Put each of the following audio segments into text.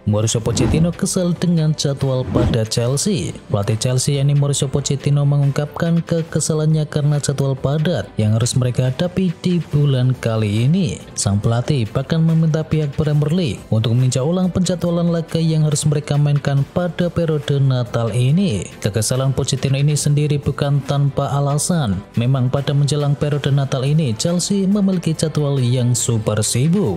Mauricio Pochettino kesal dengan jadwal pada Chelsea. Pelatih Chelsea yakni Mauricio Pochettino mengungkapkan kekesalannya karena jadwal padat yang harus mereka hadapi di bulan kali ini. Sang pelatih bahkan meminta pihak Premier League untuk meninjau ulang penjadwalan laga yang harus mereka mainkan pada periode Natal ini. Kekesalan Pochettino ini sendiri bukan tanpa alasan. Memang pada menjelang periode Natal ini Chelsea memiliki jadwal yang super sibuk.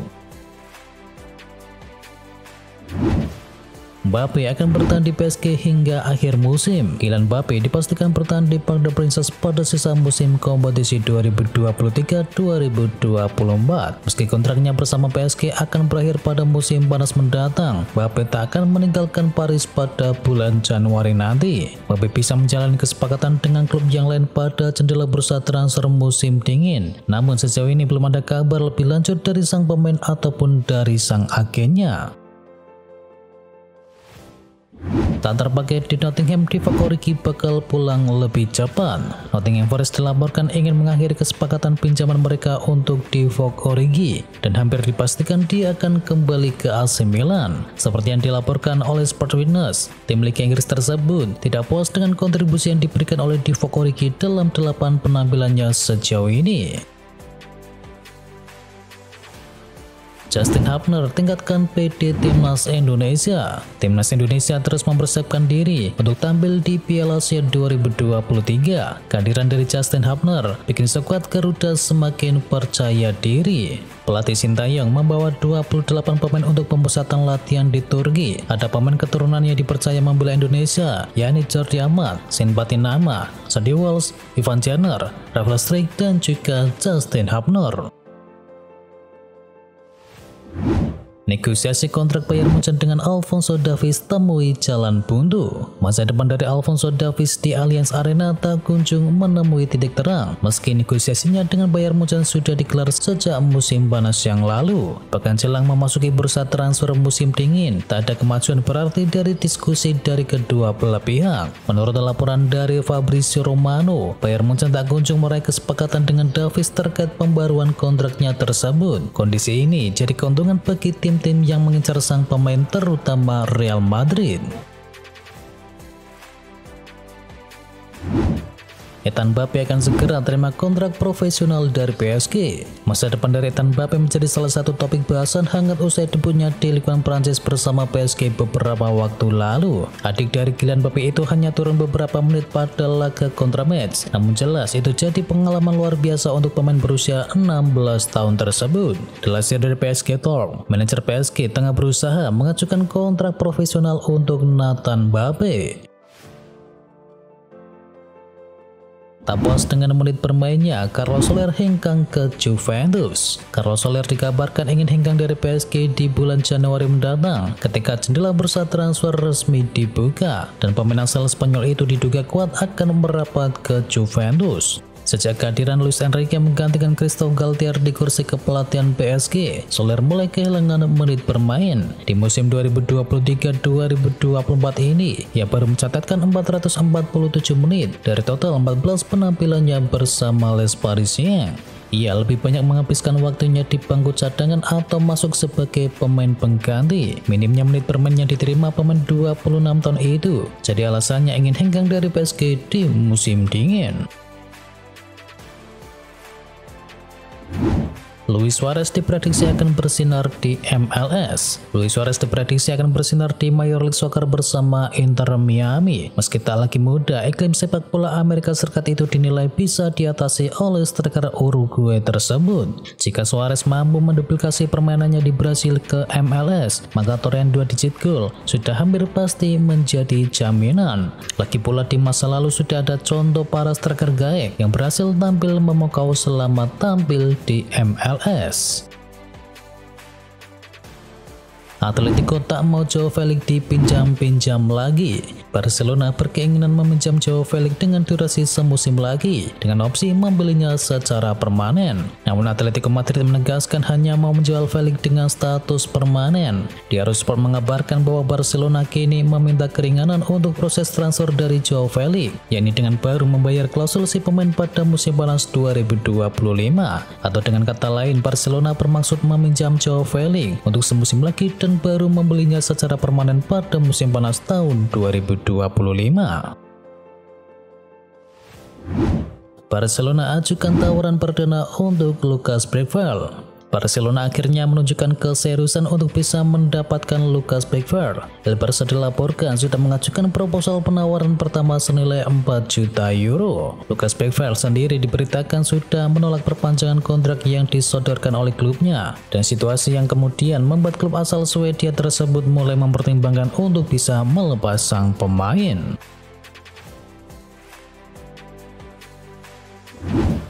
Mbappe akan bertahan di PSG hingga akhir musim. Kylian Mbappe dipastikan bertahan di Parc des Princes pada sisa musim kompetisi 2023-2024. Meski kontraknya bersama PSG akan berakhir pada musim panas mendatang, Mbappe tak akan meninggalkan Paris pada bulan Januari nanti. Mbappe bisa menjalani kesepakatan dengan klub yang lain pada jendela bursa transfer musim dingin. Namun sejauh ini belum ada kabar lebih lanjut dari sang pemain ataupun dari sang agennya. Tak terpakai di Nottingham, Divock Origi bakal pulang lebih cepat. Nottingham Forest dilaporkan ingin mengakhiri kesepakatan pinjaman mereka untuk Divock Origi dan hampir dipastikan dia akan kembali ke AC Milan. Seperti yang dilaporkan oleh Sport Witness, tim Liga Inggris tersebut tidak puas dengan kontribusi yang diberikan oleh Divock Origi dalam 8 penampilannya sejauh ini. Justin Hubner tingkatkan PD Timnas Indonesia. Timnas Indonesia terus mempersiapkan diri untuk tampil di Piala Asia 2023. Kehadiran dari Justin Hubner bikin skuad Garuda semakin percaya diri. Pelatih Sintayong membawa 28 pemain untuk pemusatan latihan di Turki. Ada pemain keturunan yang dipercaya membela Indonesia, yakni Jordi Amat, Sin Batinama, Sadie Walsh, Ivan Jenner, Rafael Struijk, dan juga Justin Hubner. Negosiasi kontrak Bayern Munchen dengan Alphonso Davies temui jalan buntu. Masa depan dari Alphonso Davies di Allianz Arena tak kunjung menemui titik terang. Meski negosiasinya dengan Bayern Munchen sudah digelar sejak musim panas yang lalu. Bahkan jelang memasuki bursa transfer musim dingin, tak ada kemajuan berarti dari diskusi dari kedua belah pihak. Menurut laporan dari Fabrizio Romano, Bayern Munchen tak kunjung meraih kesepakatan dengan Davies terkait pembaruan kontraknya tersebut. Kondisi ini jadi keuntungan bagi tim yang mengincar sang pemain terutama Real Madrid. Ethan Mbappe akan segera terima kontrak profesional dari PSG. Masa depan dari Ethan Mbappe menjadi salah satu topik bahasan hangat usai debutnya di lingkungan Prancis bersama PSG beberapa waktu lalu. Adik dari Kylian Mbappe itu hanya turun beberapa menit pada laga kontra Metz. Namun jelas itu jadi pengalaman luar biasa untuk pemain berusia 16 tahun tersebut. Dilansir dari PSG Talk, manajer PSG tengah berusaha mengajukan kontrak profesional untuk Nathan Mbappe. Tak puas dengan menit bermainnya, Carlos Soler hengkang ke Juventus. Carlos Soler dikabarkan ingin hengkang dari PSG di bulan Januari mendatang ketika jendela bursa transfer resmi dibuka, dan pemain asal Spanyol itu diduga kuat akan merapat ke Juventus. Sejak kehadiran Luis Enrique menggantikan Christophe Galtier di kursi kepelatihan PSG, Soler mulai kehilangan menit bermain. Di musim 2023-2024 ini, ia baru mencatatkan 447 menit dari total 14 penampilannya bersama Les Parisiens. Ia lebih banyak menghabiskan waktunya di bangku cadangan atau masuk sebagai pemain pengganti. Minimnya menit bermain yang diterima pemain 26 tahun itu jadi alasannya ingin hengkang dari PSG di musim dingin. Luis Suarez diprediksi akan bersinar di MLS. Luis Suarez diprediksi akan bersinar di Major League Soccer bersama Inter Miami. Meski tak lagi muda, iklim sepak bola Amerika Serikat itu dinilai bisa diatasi oleh striker Uruguay tersebut. Jika Suarez mampu menduplikasi permainannya di Brasil ke MLS, maka torehan 2 digit gol sudah hampir pasti menjadi jaminan. Lagi pula di masa lalu sudah ada contoh para striker gaek yang berhasil tampil memukau selama tampil di MLS. Atletico tak mau Joao Felix dipinjam-pinjam lagi. Barcelona berkeinginan meminjam Joao Felix dengan durasi semusim lagi dengan opsi membelinya secara permanen. Namun Atletico Madrid menegaskan hanya mau menjual Felix dengan status permanen. Di Eurosport mengabarkan bahwa Barcelona kini meminta keringanan untuk proses transfer dari Joao Felix, yakni dengan baru membayar klausul si pemain pada musim panas 2025. Atau dengan kata lain, Barcelona bermaksud meminjam Joao Felix untuk semusim lagi dan dan baru membelinya secara permanen pada musim panas tahun 2025. Barcelona ajukan tawaran perdana untuk Lucas Bradford. Barcelona akhirnya menunjukkan keseriusan untuk bisa mendapatkan Lucas Bradford. El Barça dilaporkan sudah mengajukan proposal penawaran pertama senilai 4 juta euro. Lucas Bradford sendiri diberitakan sudah menolak perpanjangan kontrak yang disodorkan oleh klubnya, dan situasi yang kemudian membuat klub asal Swedia tersebut mulai mempertimbangkan untuk bisa melepas sang pemain.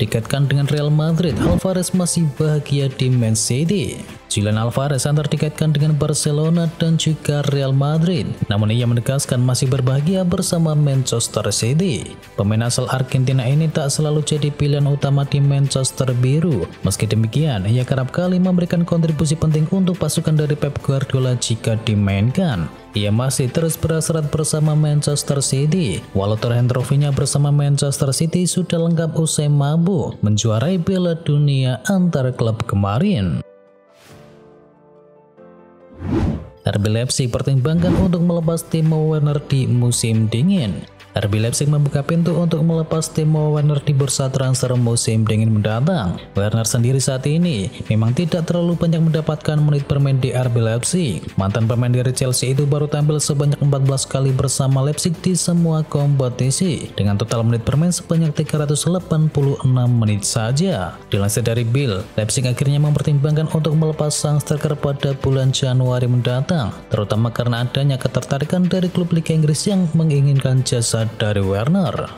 Dikaitkan dengan Real Madrid, Alvarez masih bahagia di Man City. Julian Alvarez antar dikaitkan dengan Barcelona dan juga Real Madrid, namun ia menegaskan masih berbahagia bersama Manchester City. Pemain asal Argentina ini tak selalu jadi pilihan utama di Manchester Biru. Meski demikian, ia kerap kali memberikan kontribusi penting untuk pasukan dari Pep Guardiola jika dimainkan. Ia masih terus berhasrat bersama Manchester City, walau torehan trofinya bersama Manchester City sudah lengkap usai mampu menjuarai Piala Dunia antar klub kemarin. RB Leipzig pertimbangkan untuk melepas Timo Werner di musim dingin. RB Leipzig membuka pintu untuk melepas Timo Werner di bursa transfer musim dingin mendatang. Werner sendiri saat ini memang tidak terlalu banyak mendapatkan menit bermain di RB Leipzig. Mantan pemain dari Chelsea itu baru tampil sebanyak 14 kali bersama Leipzig di semua kompetisi, dengan total menit bermain sebanyak 386 menit saja. Dilansir dari Bill, Leipzig akhirnya mempertimbangkan untuk melepas sang striker pada bulan Januari mendatang, terutama karena adanya ketertarikan dari klub Liga Inggris yang menginginkan jasa dari Werner.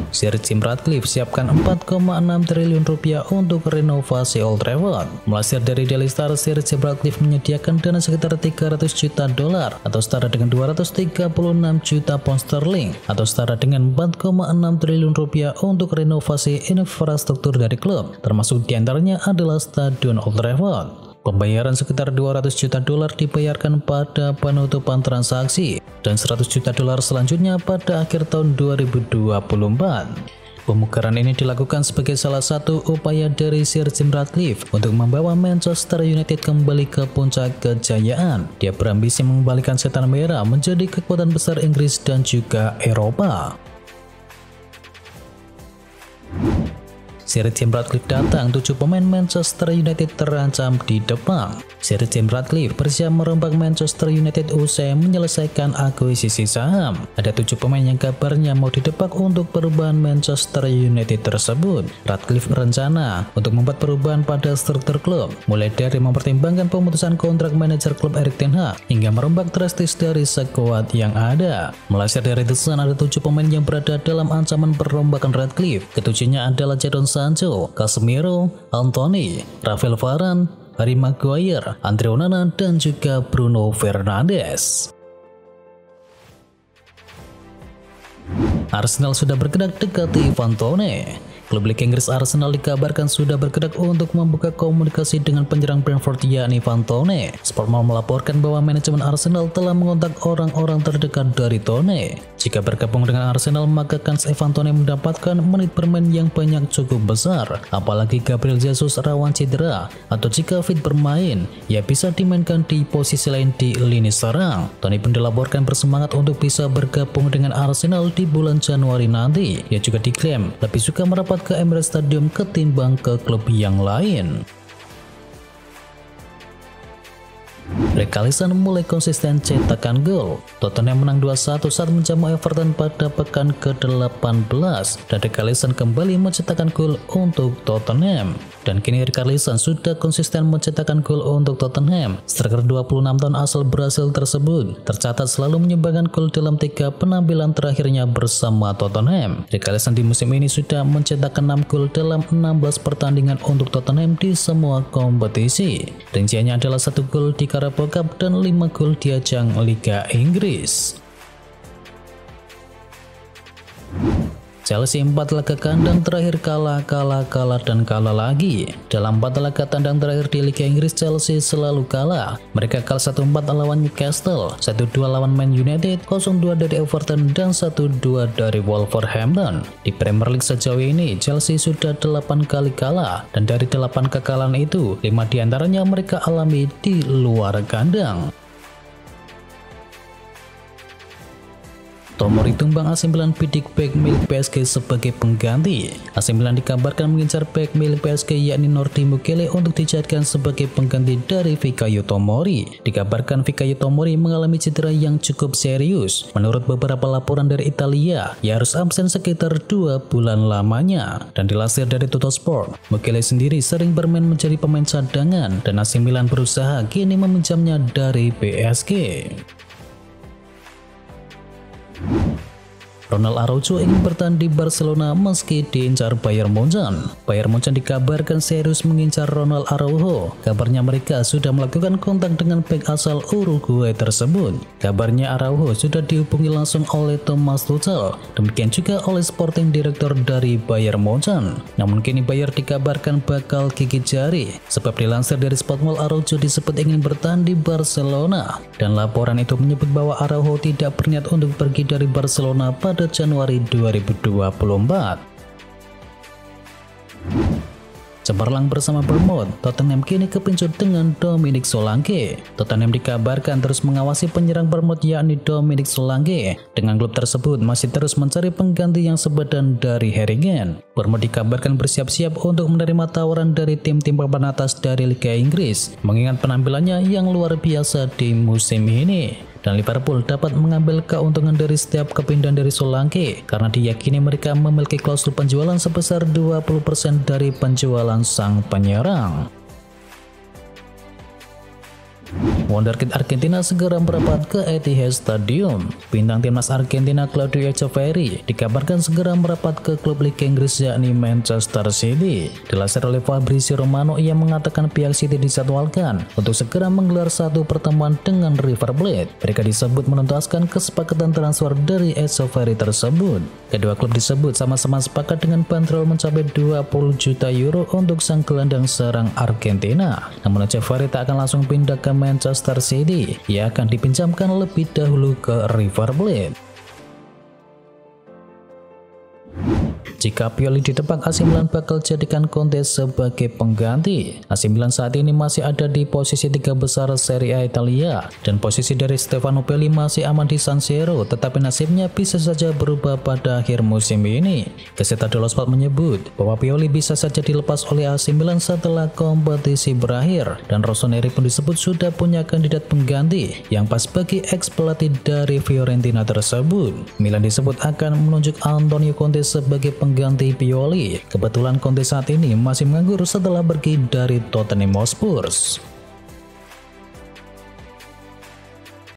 Sir Jim Ratcliffe siapkan 4,6 triliun rupiah untuk renovasi Old Trafford. Melansir dari Daily Star, Sir Jim Ratcliffe menyediakan dana sekitar 300 juta dolar atau setara dengan 236 juta pound sterling atau setara dengan 4,6 triliun rupiah untuk renovasi infrastruktur dari klub, termasuk diantaranya adalah Stadion Old Trafford. Pembayaran sekitar 200 juta dolar dibayarkan pada penutupan transaksi dan 100 juta dolar selanjutnya pada akhir tahun 2024. Pemugaran ini dilakukan sebagai salah satu upaya dari Sir Jim Ratcliffe untuk membawa Manchester United kembali ke puncak kejayaan. Dia berambisi mengembalikan setan merah menjadi kekuatan besar Inggris dan juga Eropa. Sir Jim Ratcliffe datang, 7 pemain Manchester United terancam di depan. Sir Jim Ratcliffe bersiap merombak Manchester United usai menyelesaikan akuisisi saham. Ada 7 pemain yang kabarnya mau didepak untuk perubahan Manchester United tersebut. Ratcliffe berencana untuk membuat perubahan pada struktur klub, mulai dari mempertimbangkan pemutusan kontrak manajer klub Erik ten Hag hingga merombak drastis dari skuad yang ada. Melansir dari The Sun, ada 7 pemain yang berada dalam ancaman perombakan Ratcliffe. Ketujuhnya adalah Jadon Sancho, Casemiro, Anthony, Rafael Varane, Harry Maguire, Andre Onana, dan juga Bruno Fernandes. Arsenal sudah bergerak dekati Ivan Toney. Klub Liga Inggris Arsenal dikabarkan sudah bergerak untuk membuka komunikasi dengan penyerang Brentford yakni Ivan Toney. Sportmail melaporkan bahwa manajemen Arsenal telah mengontak orang-orang terdekat dari Toney. Jika bergabung dengan Arsenal, maka kans Ivan Toney mendapatkan menit bermain yang banyak cukup besar. Apalagi Gabriel Jesus rawan cedera, atau jika fit bermain, ia bisa dimainkan di posisi lain di lini serang. Toney pun dilaporkan bersemangat untuk bisa bergabung dengan Arsenal di bulan Januari nanti. Ia juga diklaim lebih suka merapat ke Emirates Stadium ketimbang ke klub yang lain. Richarlison mulai konsisten cetakkan gol. Tottenham menang 2-1 saat menjamu Everton pada pekan ke-18 dan Richarlison kembali mencetakkan gol untuk Tottenham. Dan kini Richarlison sudah konsisten mencetakkan gol untuk Tottenham. Striker 26 tahun asal Brasil tersebut tercatat selalu menyumbangkan gol dalam 3 penampilan terakhirnya bersama Tottenham. Richarlison di musim ini sudah mencetakkan 6 gol dalam 16 pertandingan untuk Tottenham di semua kompetisi. Rinciannya adalah 1 gol di Carabao Cup dan 5 gol di ajang Liga Inggris. Chelsea 4 laga kandang terakhir kalah, dan kalah lagi. Dalam 4 laga tandang terakhir di Liga Inggris, Chelsea selalu kalah. Mereka kalah 1-4 lawan Newcastle, 1-2 lawan Man United, 0-2 dari Everton, dan 1-2 dari Wolverhampton. Di Premier League sejauh ini, Chelsea sudah 8 kali kalah, dan dari 8 kekalahan itu, 5 diantaranya mereka alami di luar kandang. Tomori tumbang AC Milan bidik bek milik PSG sebagai pengganti. AC Milan dikabarkan mengincar bek milik PSG yakni Nordi Mukiele untuk dijadikan sebagai pengganti dari Fikayo Tomori. Dikabarkan Fikayo Tomori mengalami cedera yang cukup serius. Menurut beberapa laporan dari Italia, ia harus absen sekitar 2 bulan lamanya. Dan dilansir dari Tuttosport, Mukiele sendiri sering bermain menjadi pemain cadangan dan AC Milan berusaha kini meminjamnya dari PSG. Ronald Araujo ingin bertahan di Barcelona meski diincar Bayern Munchen. Bayern Munchen dikabarkan serius mengincar Ronald Araujo. Kabarnya mereka sudah melakukan kontak dengan bek asal Uruguay tersebut. Kabarnya Araujo sudah dihubungi langsung oleh Thomas Tuchel. Demikian juga oleh sporting director dari Bayern Munchen. Namun kini Bayern dikabarkan bakal gigit jari. Sebab dilansir dari Spotmall, Araujo disebut ingin bertahan di Barcelona. Dan laporan itu menyebut bahwa Araujo tidak berniat untuk pergi dari Barcelona pada Januari 2024. Cemerlang bersama Bournemouth, Tottenham kini kepincut dengan Dominic Solanke. Tottenham dikabarkan terus mengawasi penyerang Bournemouth yakni Dominic Solanke. Dengan klub tersebut masih terus mencari pengganti yang sepadan dari Harry Kane. Bournemouth dikabarkan bersiap-siap untuk menerima tawaran dari tim-tim papan atas dari Liga Inggris, mengingat penampilannya yang luar biasa di musim ini. Dan Liverpool dapat mengambil keuntungan dari setiap kepindahan dari Solanke karena diyakini mereka memiliki klausul penjualan sebesar 20% dari penjualan sang penyerang. Wonderkid Argentina segera merapat ke Etihad Stadium. Bintang timnas Argentina Claudio Echeverri dikabarkan segera merapat ke klub Liga Inggris yakni Manchester City. Dilansir oleh Fabrizio Romano, ia mengatakan pihak City dijadwalkan untuk segera menggelar satu pertemuan dengan River Plate. Mereka disebut menuntaskan kesepakatan transfer dari Echeverri tersebut. Kedua klub disebut sama-sama sepakat dengan bandrol mencapai 20 juta euro untuk sang gelandang serang Argentina. Namun Echeverri tak akan langsung pindah ke Manchester City, ia akan dipinjamkan lebih dahulu ke River Plate. Jika Pioli ditebak, AC Milan bakal jadikan Conte sebagai pengganti. AC Milan saat ini masih ada di posisi 3 besar Serie A Italia dan posisi dari Stefano Pioli masih aman di San Siro, tetapi nasibnya bisa saja berubah pada akhir musim ini. Gazzetta dello Sport menyebut bahwa Pioli bisa saja dilepas oleh AC Milan setelah kompetisi berakhir dan Rossoneri pun disebut sudah punya kandidat pengganti yang pas bagi ex-pelatih dari Fiorentina tersebut. Milan disebut akan menunjuk Antonio Conte sebagai pengganti Pioli. Kebetulan Conte saat ini masih menganggur setelah pergi dari Tottenham Hotspur.